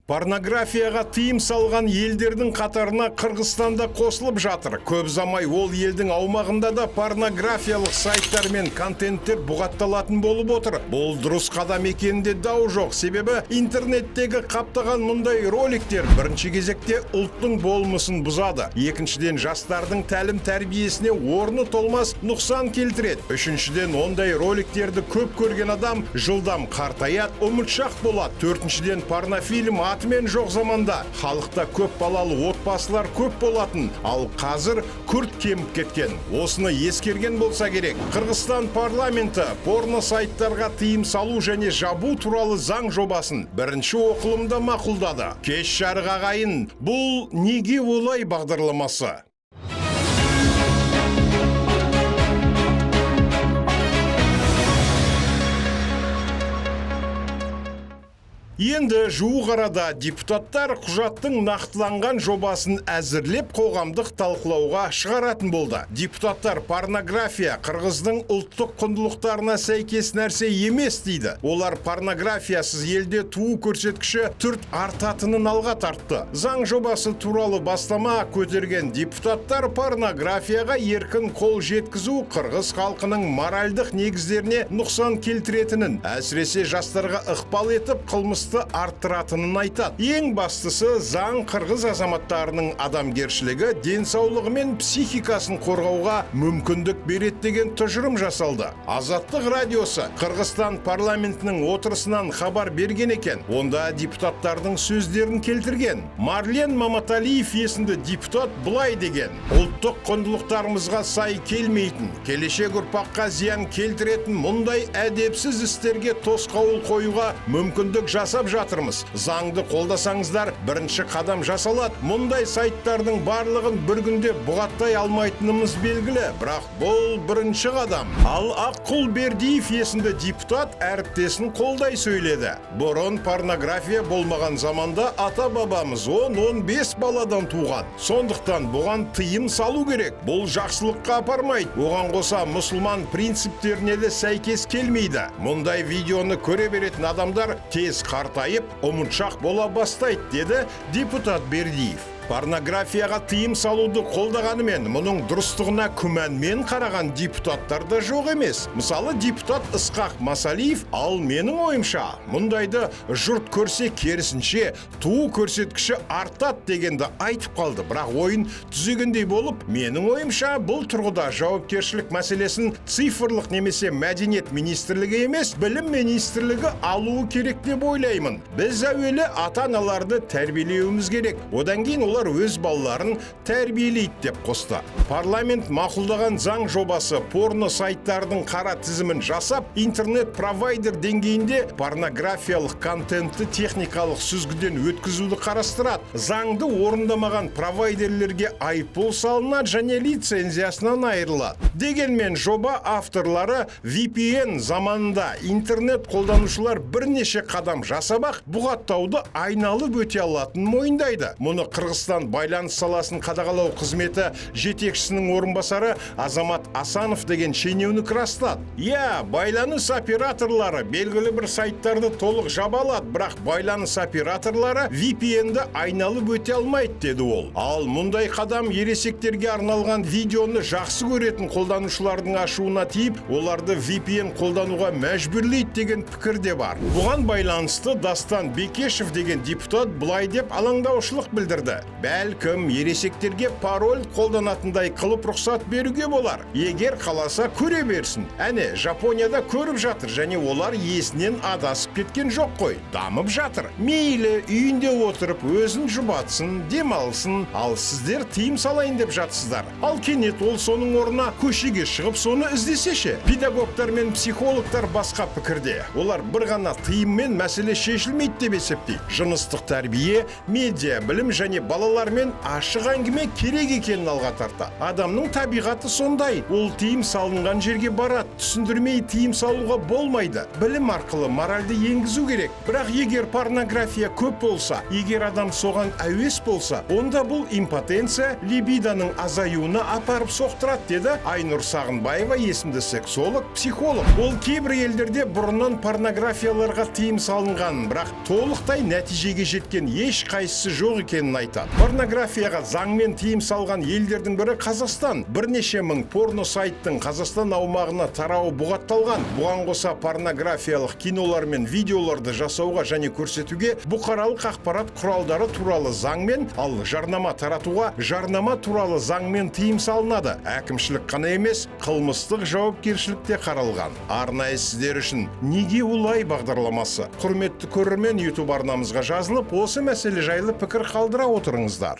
Порнографияға тыйым салған елдердің қатарына Қырғызстанда қосылып жатыр. Көп замай ол елдің аумағында да порнографиялық сайттар мен контенттер бұғатталатын болып отыр. Бұл дұрыс қадам екенінде дау жоқ. Себебі интернеттегі қаптаған мұндай роликтер бірінші кезекте ұлттың болмысын бұзады. Екіншіден, жастардың тәлім тәрбиесіне орны толмас нұқсан келтіреді. Үшіншіден, ондай роликтерді көп көрген адам жылдам қартаяды, ұмытшақ болады. Төртіншіден, порнофильм мен жоқ заманда халықта көп балалы отбасылар көп болатын, ал қазір күрт кеміп кеткен. Осыны ескерген болса керек. Қырғызстан парламенті порно сайттарға тыйым салу және жабу туралы заң жобасын бірінші оқылымда мақұлдады. Кеш жарық ағайын, бұл неге олай бағдарламасы? Енді жуық арада депутаттар құжаттың нақтыланған жобасын әзірлеп қоғамдық талқылауға шығаратын болды. Депутаттар порнография Қырғыздың ұлттық құндылықтарына сәйкес нәрсе емес дейді. Олар порнографиясыз елде туу көрсеткіші түрт артатынын алға тартты. Заң жобасы туралы бастама көтерген депутаттар порнографияға еркін қол жеткізу қырғыз халқының моральдық негіздеріне нұқсан келтіретінін, әсіресе жастарға ықпал етіп қылмыс арттыратынын айтады. Ең бастысы, заң қырғыз азаматтарының адамгершілігі, денсаулығы мен психикасын қорғауға мүмкіндік береді деген тұжырым жасалды. Азаттық радиосы Қырғызстан парламентінің отырысынан хабар берген екен. Онда депутаттардың сөздерін келтірген. Марлен Маматалиев есімді депутат былай деген: ұлттық құндылықтарымызға сай келмейтін, келешек ұрпаққа зиян келтіретін мұндай әдепсіз істерге тосқауыл қоюға мүмкіндік жатырмыз. Заңды қолдасаңыздар, бірінші қадам жасалады. Мұндай сайттардың барлығын бір күнде бұғаттай алмайтынымыз белгілі, бірақ бұл бірінші қадам. Ал Аққұл Бердиев есімді депутат әріптесін қолдай сөйледі. Бұрын порнография болмаған заманда ата-бабамыз 10-15 баладан туған. Сондықтан бұған тыйым салу керек. Бұл жақсылыққа апармайды. Оған қоса мұсылман принциптеріне де сәйкес келмейді. Мұндай видеоны көре беретін адамдар тез қартайып, ұмытшақ бола бастайды, деді депутат Бердиев. Порнографияға тыйым салуды қолдағанымен, мұның дұрыстығына күмәнмен қараған депутаттар да жоқ емес. Мысалы, депутат Ысқақ Масалиев, ал менің ойымша, мұндайды жұрт көрсе керісінше туу көрсеткіші артады дегенді айтып қалды. Бірақ ойын түзегендей болып, менің ойымша, бұл тұрғыда жауапкершілік мәселесін цифрлық немесе мәдениет министрлігі емес, білім министрлігі алуы керек деп ойлаймын. Біз әуелі ата-аналарды тәрбиелеуіміз керек. Одан кейін олар өз балаларын тәрбиелейді деп қосты. Парламент мақұлдаған заң жобасы порно сайттардың қара тізімін жасап, интернет провайдер деңгейінде порнографиялық контентті техникалық сүзгіден өткізуді қарастырады. Заңды орындамаған провайдерлерге айыппұл салынады және лицензиясынан айырылады. Дегенмен жоба авторлары VPN заманында интернет қолданушылар бірнеше қадам жасап-ақ бұғаттауды айналып өте алатынын мойындайды. Мұны Қырғызстан байланыс саласын қадағалау қызметі жетекшісінің орынбасары Азамат Асанов деген шенеунік растады. Байланыс операторлары белгілі бір сайттарды толық жаба алады, бірақ байланыс операторлары VPN-ді айналып өте алмайды, деді ол. Ал мұндай қадам ересектерге арналған видеоны жақсы көретін қолданушылардың ашуына тиіп, оларды VPN қолдануға мәжбүрлейді деген пікір де бар. Бұған байланысты Дастан Бекешев деген депутат былай деп алаңдаушылық білдірді: бәлкім ересектерге пароль қолданатындай қылып рұқсат беруге болар. Егер қаласа көре берсін. Әне, Жапонияда көріп жатыр және олар есінен адасып кеткен жоқ қой. Дамып жатыр. Мейлі үйінде отырып өзін жұбатсын, демалсын, ал сіздер тыйым салайын деп жатсыздар. Ал кенет ол соның орнына көшеге шығып соны іздесеше. Педагогтар мен психологтар басқа пікірде. Олар бір ғана тыйыммен мәселе шешілмейді деп есептейді. Жыныстық тәрбие, медиа білім және балалар балалармен ашық әңгіме керек екенін алға тартады. Адамның табиғаты сондай. Ол тыйым салынған жерге барады. Түсіндірмей тыйым салуға болмайды. Білім арқылы моральды енгізу керек. Бірақ егер порнография көп болса, егер адам соған әуес болса, онда бұл импотенция либидоның азаюына апарып соқтырады, деді Айнұр Сағынбаева есімді сексолог, психолог. Ол кейбір елдерде бұрыннан порнографияларға тыйым салынған, бірақ толықтай нәтижеге жеткен еш қайсысы жоқ екенін айтады. Порнографияға заңмен тыйым салған елдердің бірі Қазақстан. Бірнеше мың порно сайттың Қазақстан аумағына тарауы бұғатталған. Бұған қоса порнографиялық кинолар мен видеоларды жасауға және көрсетуге бұқаралық ақпарат құралдары туралы заңмен, ал жарнама таратуға жарнама туралы заңмен тыйым салынады. Әкімшілік қана емес, қылмыстық жауапкершілік те қаралған. Арнайы сіздер үшін неге олай бағдарламасы. Құрметті көрермен, YouTube арнамызға жазылып, осы мәселе жайлы пікір қалдыра отырыңыздар.